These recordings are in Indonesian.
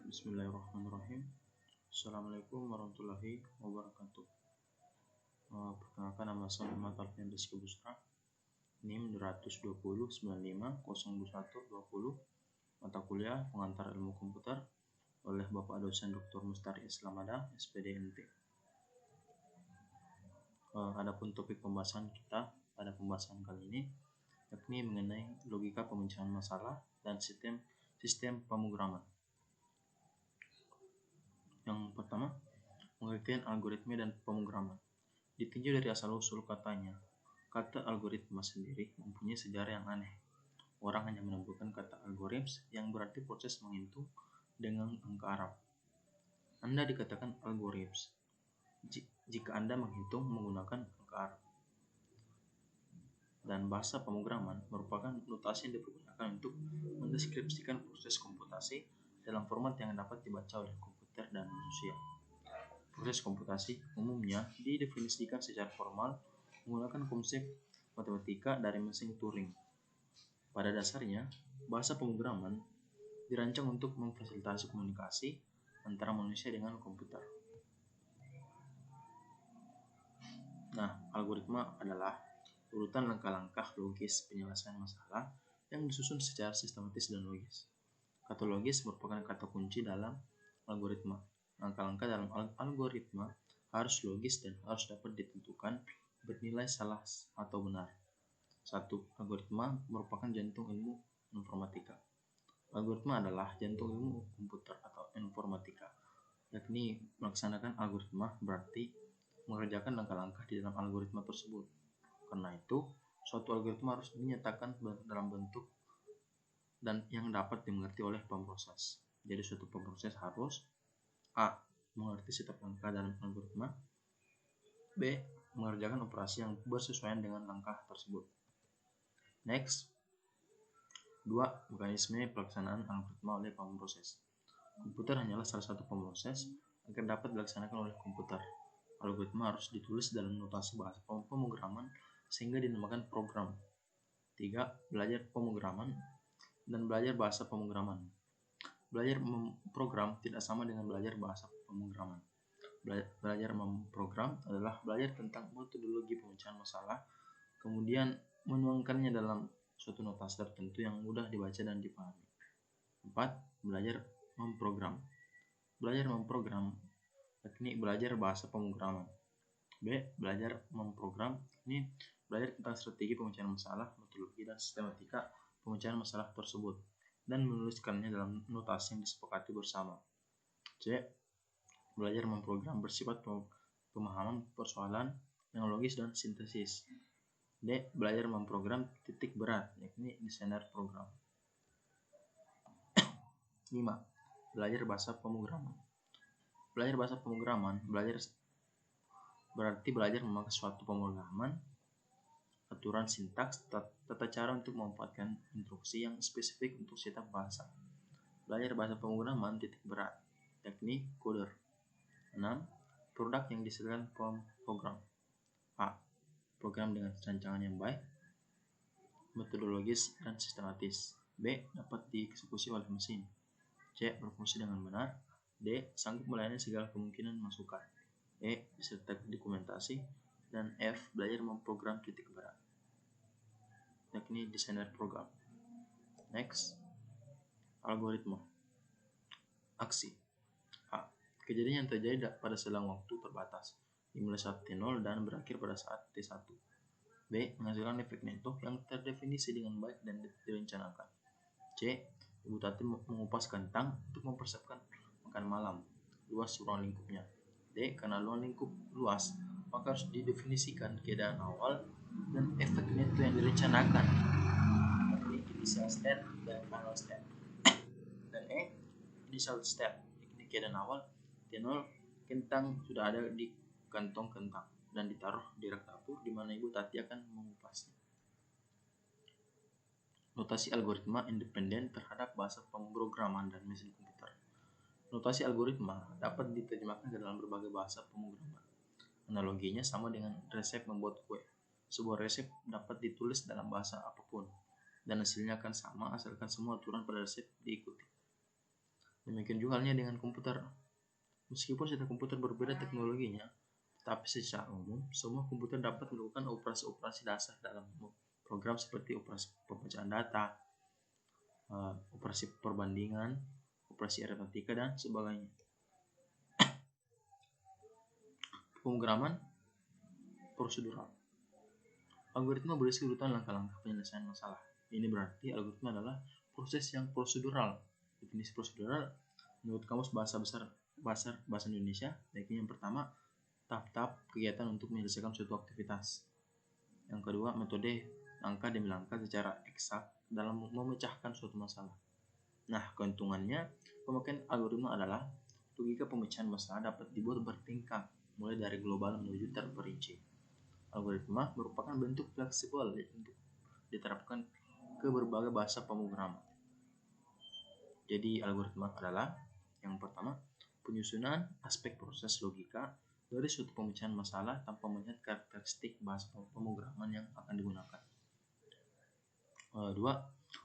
Bismillahirrahmanirrahim. Assalamualaikum warahmatullahi wabarakatuh. Perkenalkan, nama saya Muhammad Alfian Rizky Busra, NIM 220 95 01 20, mata kuliah pengantar ilmu komputer oleh Bapak dosen Dr. Mustari Islamada, SPDMT. Adapun topik pembahasan kita pada pembahasan kali ini yakni mengenai logika pemecahan masalah dan sistem pemrograman. Yang pertama, pengertian algoritma dan pemrograman. Ditinjau dari asal-usul katanya, kata algoritma sendiri mempunyai sejarah yang aneh. Orang hanya menemukan kata algorithms yang berarti proses menghitung dengan angka Arab. Anda dikatakan algorithms jika Anda menghitung menggunakan angka Arab. Dan bahasa pemrograman merupakan notasi yang dipergunakan untuk mendeskripsikan proses komputasi dalam format yang dapat dibaca oleh komputer dan manusia. Proses komputasi umumnya didefinisikan secara formal menggunakan konsep matematika dari mesin Turing. Pada dasarnya, bahasa pemrograman dirancang untuk memfasilitasi komunikasi antara manusia dengan komputer. Nah, algoritma adalah urutan langkah-langkah logis penyelesaian masalah yang disusun secara sistematis dan logis. Kata logis merupakan kata kunci dalam algoritma. Langkah-langkah dalam algoritma harus logis dan harus dapat ditentukan bernilai salah atau benar. 1. Algoritma merupakan jantung ilmu informatika. Algoritma adalah jantung ilmu komputer atau informatika, yakni melaksanakan algoritma berarti mengerjakan langkah-langkah di dalam algoritma tersebut. Karena itu, suatu algoritma harus dinyatakan dalam bentuk dan yang dapat dimengerti oleh pemroses. Jadi suatu pemroses harus A. mengerti setiap langkah dalam algoritma, B. mengerjakan operasi yang bersesuaian dengan langkah tersebut. Next, 2. Mekanisme pelaksanaan algoritma oleh pemroses. Komputer hanyalah salah satu pemroses agar dapat dilaksanakan oleh komputer. Algoritma harus ditulis dalam notasi bahasa pemrograman sehingga dinamakan program. 3. Belajar pemrograman dan belajar bahasa pemrograman. Belajar memprogram tidak sama dengan belajar bahasa pemrograman. Belajar memprogram adalah belajar tentang metodologi pemecahan masalah, kemudian menuangkannya dalam suatu notasi tertentu yang mudah dibaca dan dipahami. 4. Belajar memprogram. Belajar memprogram yakni belajar bahasa pemrograman. B. Belajar memprogram ini belajar tentang strategi pemecahan masalah, metodologi dan sistematika pemecahan masalah tersebut dan menuliskannya dalam notasi yang disepakati bersama. C. Belajar memprogram bersifat pemahaman persoalan yang logis dan sintesis. D. Belajar memprogram titik berat yakni desainer program. 5. Belajar bahasa pemrograman. Belajar bahasa pemrograman berarti belajar memakai suatu pemrograman, aturan sintaks, tata cara untuk memanfaatkan instruksi yang spesifik untuk setiap bahasa. Belajar bahasa pemrograman titik berat yakni coder. 6. Produk yang dihasilkan program. A. Program dengan rancangan yang baik, metodologis dan sistematis. B. Dapat dieksekusi oleh mesin. C. Berfungsi dengan benar. D. Sanggup melayani segala kemungkinan masukan. E. Beserta dokumentasi. Dan F. Belajar memprogram titik berat yakni desainer program. Next, algoritma. Aksi. A. Kejadian yang terjadi pada selang waktu terbatas dimulai saat T0 dan berakhir pada saat T1. B. Menghasilkan efek neto yang terdefinisi dengan baik dan direncanakan. C. Ibu tati mengupas kentang untuk mempersiapkan makan malam. Luas ruang lingkupnya. D. Karena ruang lingkup luas, maka harus didefinisikan keadaan awal dan efek neto yang direncanakan. Initial step dan final step. Dan E. Initial step, ini keadaan awal. T0 kentang sudah ada di kantong kentang dan ditaruh di rak dapur di mana ibu tati akan mengupasnya. Notasi algoritma independen terhadap bahasa pemrograman dan mesin komputer. Notasi algoritma dapat diterjemahkan ke dalam berbagai bahasa pemrograman. Analoginya sama dengan resep membuat kue. Sebuah resep dapat ditulis dalam bahasa apapun dan hasilnya akan sama asalkan semua aturan pada resep diikuti. Demikian juga halnya dengan komputer. Meskipun setiap komputer berbeda teknologinya, tetapi secara umum semua komputer dapat melakukan operasi-operasi dasar dalam program seperti operasi pembacaan data, operasi perbandingan, operasi aritmatika, dan sebagainya. Pemrograman prosedural. Algoritma berisi urutan langkah-langkah penyelesaian masalah. Ini berarti algoritma adalah proses yang prosedural. Definisi prosedural menurut Kamus Bahasa Indonesia, yaitu yang pertama, tahap-tahap kegiatan untuk menyelesaikan suatu aktivitas. Yang kedua, metode langkah demi langkah secara eksak dalam memecahkan suatu masalah. Nah, keuntungannya pemakaian algoritma adalah logika pemecahan masalah dapat dibuat bertingkat, mulai dari global menuju terperinci. Algoritma merupakan bentuk fleksibel untuk diterapkan ke berbagai bahasa pemrograman. Jadi algoritma adalah yang pertama, penyusunan aspek proses logika dari suatu pemecahan masalah tanpa melihat karakteristik bahasa pemrograman yang akan digunakan. Dua,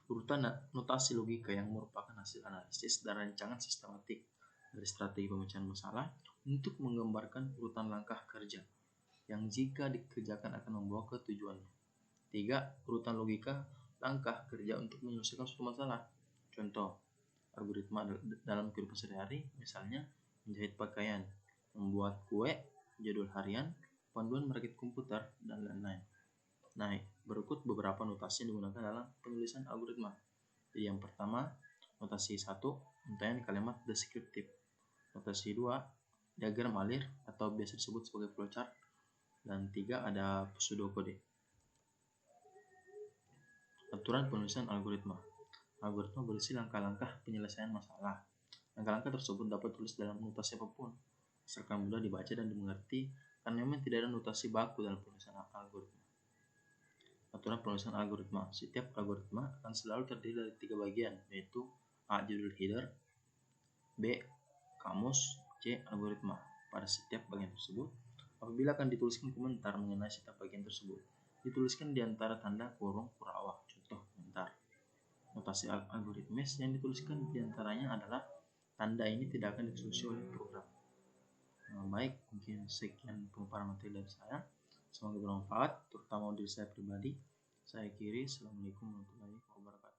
urutan notasi logika yang merupakan hasil analisis dan rancangan sistematik dari strategi pemecahan masalah untuk menggambarkan urutan langkah kerja yang jika dikerjakan akan membawa ke tujuannya. Tiga, urutan logika langkah kerja untuk menyelesaikan suatu masalah. Contoh, algoritma dalam kehidupan sehari-hari, misalnya menjahit pakaian, membuat kue, jadwal harian, panduan merakit komputer, dan lain-lain. Nah, berikut beberapa notasi yang digunakan dalam penulisan algoritma. Jadi yang pertama, notasi 1, untayan kalimat deskriptif. Notasi 2, diagram alir atau biasa disebut sebagai flowchart. Dan 3, ada pseudokode. Aturan penulisan algoritma. Algoritma berisi langkah-langkah penyelesaian masalah. Langkah-langkah tersebut dapat tulis dalam notasi apapun, asalkan mudah dibaca dan dimengerti, karena memang tidak ada notasi baku dalam penulisan algoritma. Aturan penulisan algoritma. Setiap algoritma akan selalu terdiri dari 3 bagian, yaitu A. Judul header, B. Kamus, C. Algoritma. Pada setiap bagian tersebut, apabila akan dituliskan komentar mengenai setiap bagian tersebut, dituliskan di antara tanda kurung kurawah. Contoh komentar. Notasi algoritmis yang dituliskan diantaranya adalah tanda ini tidak akan dieksekusi oleh program. Baik, mungkin sekian pemaparan materi dari saya. Semoga bermanfaat, terutama untuk saya pribadi. Saya akhiri. Assalamualaikum warahmatullahi wabarakatuh.